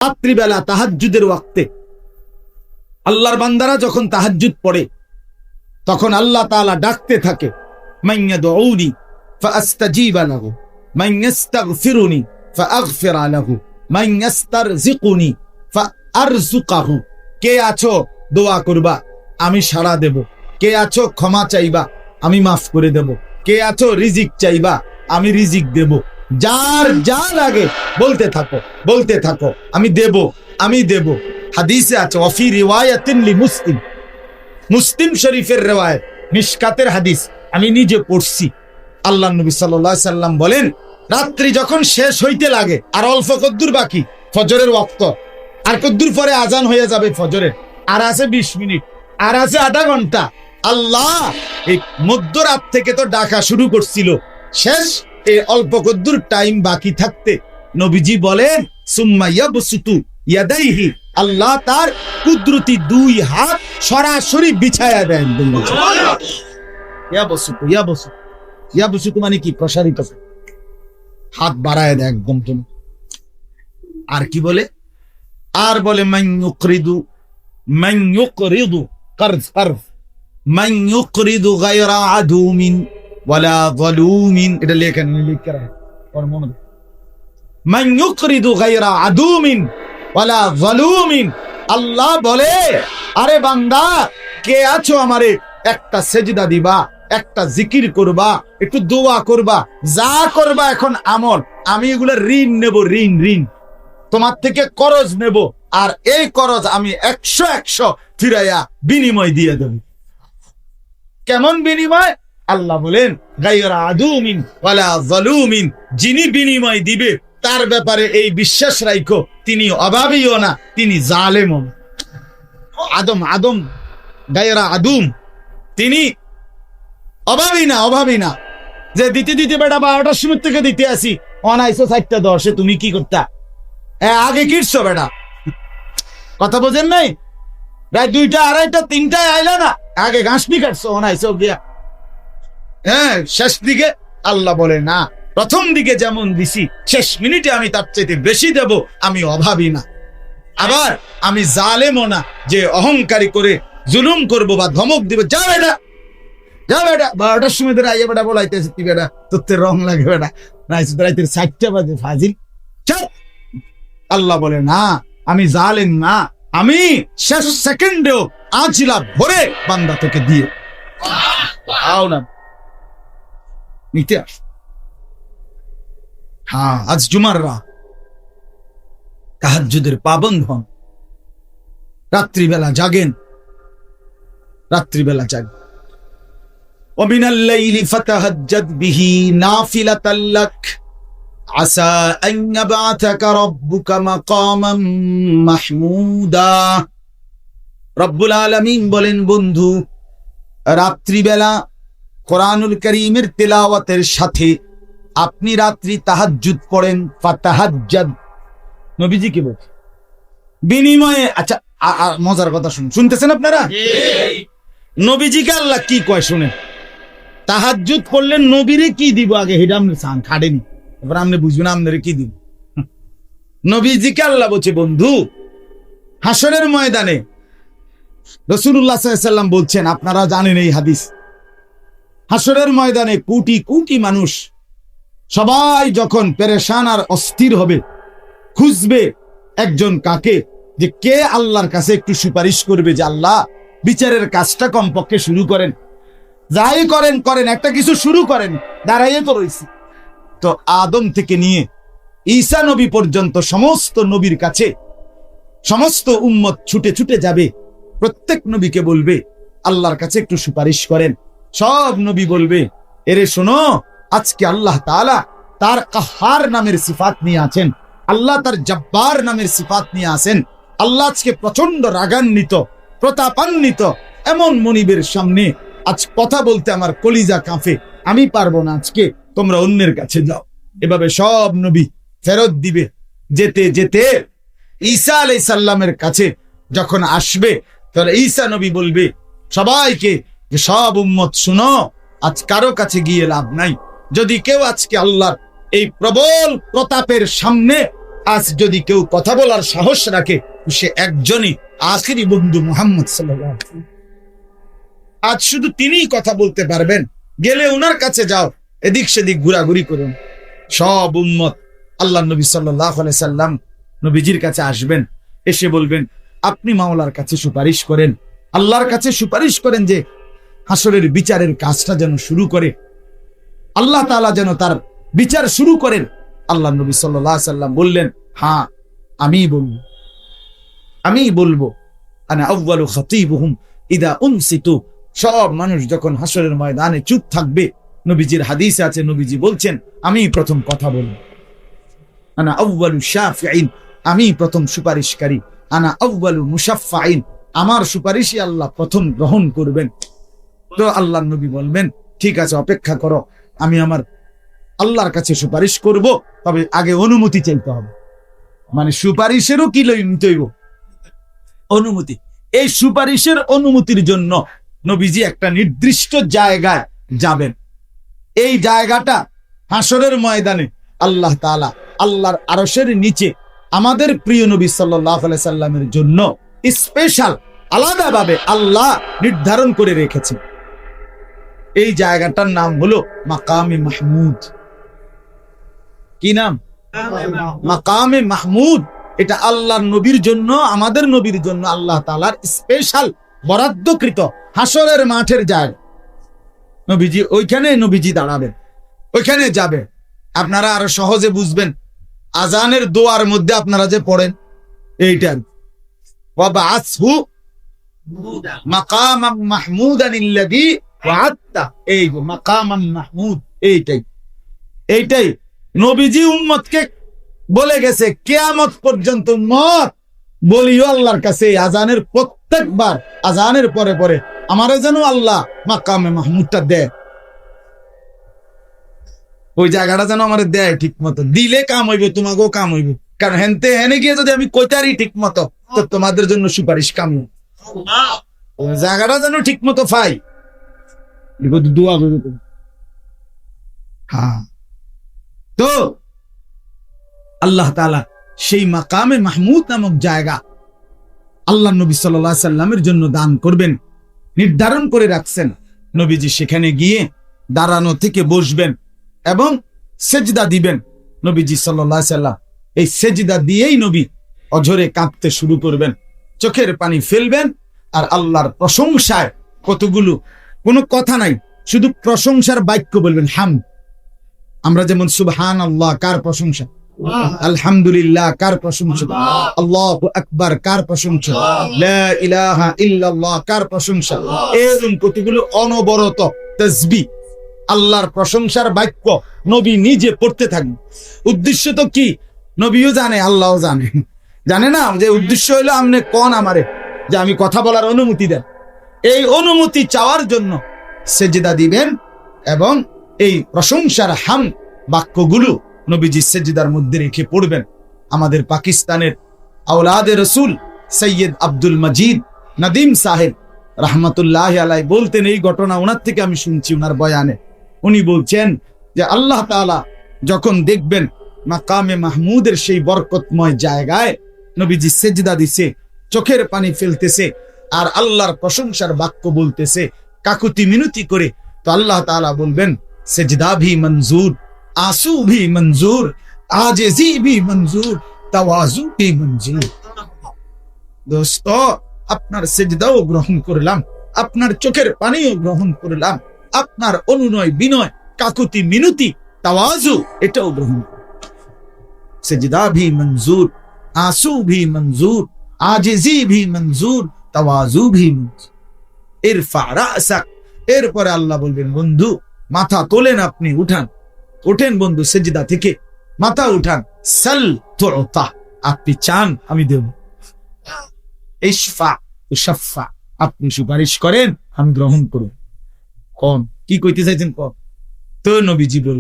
রাত্রিবেলা তাহাজ্জুদের ওয়াক্তে আল্লাহর বান্দারা যখন তাহাজ্জুদ পড়ে তখন আল্লাহ তাআলা ডাকতে থাকে, মাইয়াদউনি ফাআস্তাজিবা লাহু, মাইয়াস্তাগফিরুনি ফাআগফিরা লাহু, মাইয়াস্তারজিকুনি ফাআরযুকাহু। কে আছো দোয়া করবা, আমি সাড়া দেব। কে আছো ক্ষমা চাইবা, আমি মাফ করে দেব। কে আছো রিজিক চাইবা, আমি রিজিক দেব। যার যা লাগে বলতে থাকো, বলতে থাকো, আমি দেব, আমি দেব। হাদিসে আছে, ওয়াফি রিওয়ায়াতিন লিমুসলিম, মুসলিম শরীফের রিওয়ায়াত, মিশকাতের হাদিস, আমি নিজে পড়ছি। আল্লাহর নবী সাল্লাল্লাহু আলাইহি সাল্লাম বলেন, রাত্রি যখন শেষ হইতে লাগে আর অল্প কদ্দুর বাকি ফজরের ওয়াক্ত, আর কদ্দুর পরে আজান হয়ে যাবে ফজরের, আর আছে 20 মিনিট, আর আছে আধা ঘন্টা। আল্লাহ এই মধ্যরাত থেকে তো ডাকা শুরু করছিল, শেষ এই অল্প কদ্দুর টাইম বাকি থাকতে নবীজি বলেন, সুম্মা ইয়াবসুতু ইয়াদাইহি, আল্লাহ তার কুদরতি দুই হাত সরাসরি বিছায়া দেন। ইয়াবসুতু ইয়াবসুতু ইয়াবসুতু মানে কি? প্রসারিত, হাত বাড়ায় দেয় একদম। তুমি আর কি বলে? আর বলে মান ইউকরিদু কারজ কারজ, মান ইউকরিদু গায়রা আদুমিন ওয়ালা যালুমিন। এটা লেখেন, লিখে রাখেন ওর মনে। মান ইউকরিদু গায়রা আদুমিন ওয়ালা যালুমিন। আল্লাহ বলে, আরে বান্দা কে আছো আমারে একটা সেজদা দিবা, একটা জিকির করবা, একটু দোয়া করবা, যা করবা এখন আমল, আমি এগুলা ঋণ নেব, ঋণ ঋণ তোমার থেকে করজ নেব, আর এই করজ আমি 100 ফিরাইয়া বিনিময় দিয়ে দেব। কেমন বিনিময়? আল্লাহ বলেন, গায়রা আদুমিন ওয়ালা যালুমিন। যিনি বিনিময় দিবে তার ব্যাপারে এই বিশ্বাস রাখো, তিনি অভাবীও না, তিনি জালেমও না। আদম আদম গায়রা আদুম, তিনি অভাবী না, অভাবী না। যে দিতে দিতে বেটা 12টার সময় থেকে দিতে আসি, অনাইছো 4:10, তুমি কি করতা? আগে কিটছো বেটা, কথা বোঝেন নাই? রাত 2টা 2:30 3টায় আইলা না, আগে ঘাস নি কাটছো, অনাইছো গিয়া। হ্যাঁ, শেষ দিকে আল্লাহ বলে না, প্রথম দিকে যেমন দিছি শেষ মিনিটে আমি তার চাইতে বেশি দেব, আমি অভাবী না। আবার আমি জালেমও না যে অহংকারী করে জুলুম করব বা ধমক দিব, যা বেটা যা বেটা, 12টার সময় ধরে আইয়া বেটা বলাইতেছে, তুই বেটা তোর রং লাগে বেটা, রাইতে 4টা বাজে ফাজিল। আল্লাহ বলে না, আমি জালেম না, আমি শেষ সেকেন্ডেও আঁচিলা ভরে বান্দা তোকে দিয়ে আও না নিতে আস। হ্যাঁ, আজ জুমার রাত, তাহাজ্জুদের পাবন্দ হন, রাত্রিবেলা জাগেন, রাত্রিবেলা জাগেন। ومن الليل فتهجد به نافلة لك عسى أن يبعثك ربك مقاما محمودا। রব্বুল আলামিন বলেন, বন্ধু রাত্রিবেলা কোরআনুল কারীমের তেলাওয়াতের সাথে আপনি রাত্রি তাহাজ্জুদ পড়েন, ফাতাহাজ্জাদ। নবীজি কি বলেন বিনিময়ে? আচ্ছা, মজার কথা শুনতেছেন আপনারা? নবীজিকে আল্লাহ কি কয় শুনেন। তাহাজ্জুদ করলেন, নবীরে কি দিব আগে হেডা আপনি চান খাড়েনি, এবার আপনি বুঝবেন আপনারে কি দিব। নবীজিকে আল্লাহ বলছে, বন্ধু হাসরের ময়দানে রাসূলুল্লাহ সাল্লাল্লাহু আলাইহি ওয়াসাল্লাম বলছেন, আপনারা জানেন এই হাদিস, হাসরের ময়দানে কোটি কোটি মানুষ সবাই যখন পেরেশান আর অস্থির হবে, খুঁজবে একজন কাকে, যে কে আল্লাহর কাছে একটু সুপারিশ করবে যে আল্লাহ বিচারের কাজটা কমপক্ষে শুরু করেন, যাই করেন করেন, একটা কিছু শুরু করেন, দাঁড়াইয়ে তো রয়েছে। তো আদম থেকে নিয়ে ঈসা নবী পর্যন্ত সমস্ত নবীর কাছে সমস্ত উম্মত ছুটে ছুটে যাবে, প্রত্যেক নবীকে বলবে আল্লাহর কাছে একটু সুপারিশ করেন। সব নবী বলবে, এরে শোনো, আজকে আল্লাহ তাআলা তার কাহার নামের সিফাত নিয়ে আছেন, আল্লাহ তার জব্বার নামের সিফাত নিয়ে আছেন। আল্লাহ আজকে প্রচন্ড রাগান্বিত, প্রতাপান্বিত। এমন মনিবের সামনে আজ কথা বলতে আমার কলিজা কাঁপে, আমি পারবো না, আজকে তোমরা অন্যের কাছে যাও। এভাবে সব নবী ফেরত দিবে। যেতে যেতে ঈসা আলাইহিস সালামের কাছে যখন আসবে, তাহলে ঈসা নবী বলবে সবাইকে যে সব উম্মত শুনো, আজ কারো কাছে গিয়ে লাভ নাই। যদি কেউ আজকে আল্লাহর এই প্রবল প্রতাপের সামনে আজ যদি কেউ কথা বলার সাহস রাখে, সে একজনই, আখিরি বন্ধু মুহাম্মদ সাল্লাল্লাহু আলাইহি ওয়াসাল্লাম। আজ শুধু তিনিই কথা বলতে পারবেন। গেলে ওনার কাছে যাও, এদিক সেদিক ঘোরাঘুরি করুন। সব উম্মত আল্লাহ নবী সাল্লাল্লাহু আলাইহি সাল্লাম নবীজির কাছে আসবেন, এসে বলবেন, আপনি মাওলার কাছে সুপারিশ করেন, আল্লাহর কাছে সুপারিশ করেন যে হাসরের বিচারের কাজটা যেন শুরু করে, আল্লাহ তাআলা যেন তার বিচার শুরু করেন। আল্লাহ নবী সাল্লাল্লাহু আলাইহি সাল্লাম বললেন, হ্যাঁ আমি বলবো। আনা আউয়ালু খাতীবুহুম ইদা উনসিতু। সব মানুষ যখন হাসরের ময়দানে চুপ থাকবে, নবীজির হাদিসে আছে, নবীজি বলছেন, আমি প্রথম কথা বলবো। আনা আউয়ালু শাফিঈন, আমি প্রথম সুপারিশকারী। আনা আউয়ালু মুশাফফাঈন, আমার সুপারিশই আল্লাহ প্রথম গ্রহণ করবেন। তো আল্লাহর নবী বলবেন, ঠিক আছে, অপেক্ষা করো, আমি আমার আল্লাহর কাছে সুপারিশ করব, তবে আগে অনুমতি চাইতে হবে। মানে সুপারিশেরও কি নিতে হইব? অনুমতি। এই সুপারিশের অনুমতির জন্য নবীজি একটা নির্দিষ্ট জায়গায় যাবেন। এই জায়গাটা হাসরের ময়দানে আল্লাহ তাআলা আল্লাহর আরশের নিচে আমাদের প্রিয় নবী সাল্লাল্লাহু আলাইহি সাল্লামের জন্য স্পেশাল আলাদাভাবে আল্লাহ নির্ধারণ করে রেখেছেন। এই জায়গাটার নাম হলো মাকামে মাহমুদ। কি নাম? মাকামে মাহমুদ। এটা আল্লাহর নবীর জন্য, আমাদের নবীর জন্য আল্লাহ তাআলার স্পেশাল বরাদ্দকৃত হাসরের মাঠের জায়গা। নবীজি ওইখানে নবীজি দাঁড়াবেন, ওইখানে যাবে। আপনারা আরো সহজে বুঝবেন, আজানের দোয়ার মধ্যে আপনারা যে পড়েন এইটা, ওয়াবাসহু মাকামাম মাহমুদান আল্লাযী ওয়া'আদতা, এই মাকামাম মাহমুদ, এইটাই নবীজি উম্মতকে বলে গেছে, কিয়ামত পর্যন্ত উম্মত বলিও আল্লাহর কাছে আজানের প্রত্যেকবার, আজানের পরে পরে আমারে যেন আল্লাহ মাকামে মাহমুদটা দেয়, ওই জায়গাটা যেন আমারে দেয় ঠিক মতো। দিলে কাম হইবে, তোমাকেও কাম হইবে। কারণ হেনে গিয়ে যদি আমি কইতারি ঠিক মতো, তো তোমাদের জন্য সুপারিশ কাম। জায়গাটা যেন ঠিক মতো পাই, দোয়া করবে। হ্যাঁ, তো আল্লাহ তাআলা সেই মাকামে মাহমুদ নামক জায়গা আল্লাহ নবী সাল্লাল্লাহু আলাইহি সাল্লামের জন্য দান করবেন, নির্ধারণ করে রাখছেন। নবীজি সেখানে গিয়ে দাঁড়ানো থেকে বসবেন এবং সেজদা দিবেন। নবীজি সাল্লাল্লাহু আলাইহি সাল্লাম এই সেজদা দিয়েই নবী অঝরে কাঁদতে শুরু করবেন, চোখের পানি ফেলবেন আর আল্লাহর প্রশংসায় কতগুলো, কোনো কথা নাই, শুধু প্রশংসার বাক্য বলবেন। আমরা যেমন সুবহানাল্লাহ, কার প্রশংসা? আলহামদুলিল্লাহ, কার প্রশংসা? আল্লাহু আকবার, কার প্রশংসা? লা ইলাহা ইল্লাল্লাহ, কার প্রশংসা? এরকম কতগুলো অনবরত তাসবিহ, আল্লাহর প্রশংসার বাক্য নবী নিজে পড়তে থাকবেন। উদ্দেশ্য তো কি? নবীও জানে, আল্লাহও জানে না যে উদ্দেশ্য হইলো আমনে কোন আমারে যে আমি কথা বলার অনুমতি দেন। এই অনুমতি চাওয়ার জন্য সেজদা দিবেন এবং এই প্রশংসার বাক্যগুলো নবীজি সেজদার মধ্যে রেখে পড়বেন। আমাদের পাকিস্তানের আওলাদে রসুল সৈয়দ আব্দুল মজিদ নদীম সাহেব রহমতুল্লাহ আলাই বলতেন, এই ঘটনা ওনার থেকে আমি শুনছি, ওনার বয়ানে। উনি বলছেন যে আল্লাহ তাআলা যখন দেখবেন মাকামে মাহমুদের সেই বরকতময় জায়গায় নবীজি সেজদা দিছে, চোখের পানি ফেলতেছে আর আল্লাহর প্রশংসার বাক্য বলতেছে কাকুতি মিনতি করে, তো আল্লাহ তাআলা বলবেন, সেজদা ভি মঞ্জুর, आंसू भी मंजूर, आजिज़ी भी मंजूर, तवाज़ु भी मंजूर। दोस्तों, আপনার সেজদাও গ্রহণ করলাম, আপনার চোখের পানিও গ্রহণ করলাম, আপনার অনুনয় বিনয়, কাকুতি মিনতি, তাওয়াজু, এটাও গ্রহণ। সেজদা ভি মঞ্জুর, आंसू भी मंजूर, आजिज़ी भी मंजूर, तवाज़ु भी मंजूर। ইরফা রাসাক। এরপরে আল্লাহ বলবেন, বন্ধু মাথা তোলেন, আপনি উঠেন বন্ধু সেজদা থেকে, মাথা উঠান। সাল তুতা, আপনি চান আমি দেব। ইশফা তুশাফা, আপনি সুপারিশ করেন আমি গ্রহণ করব। কোন কি কইতে চাইছেন? কোন তো নবীজি বল।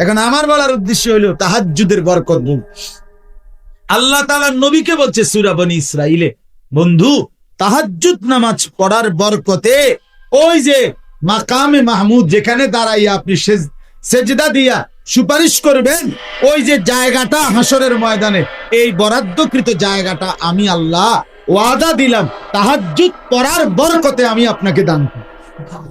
এখন আমার বলার উদ্দেশ্য হলো তাহাজ্জুদের বরকত বল। আল্লাহ তাআলা নবীকে বলছে সূরা বনী ইসরাইলে, বন্ধু তাহাজ্জুদ নামাজ পড়ার বরকতে ওই যে মাকামে মাহমুদ যেখানে দাঁড়াইয়া আপনি সেজদা দিয়া সুপারিশ করবেন, ওই যে জায়গাটা হাসরের ময়দানে, এই বরাদ্দকৃত জায়গাটা আমি আল্লাহ ওয়াদা দিলাম তাহাজ্জুদ পড়ার বরকতে আমি আপনাকে দান করব।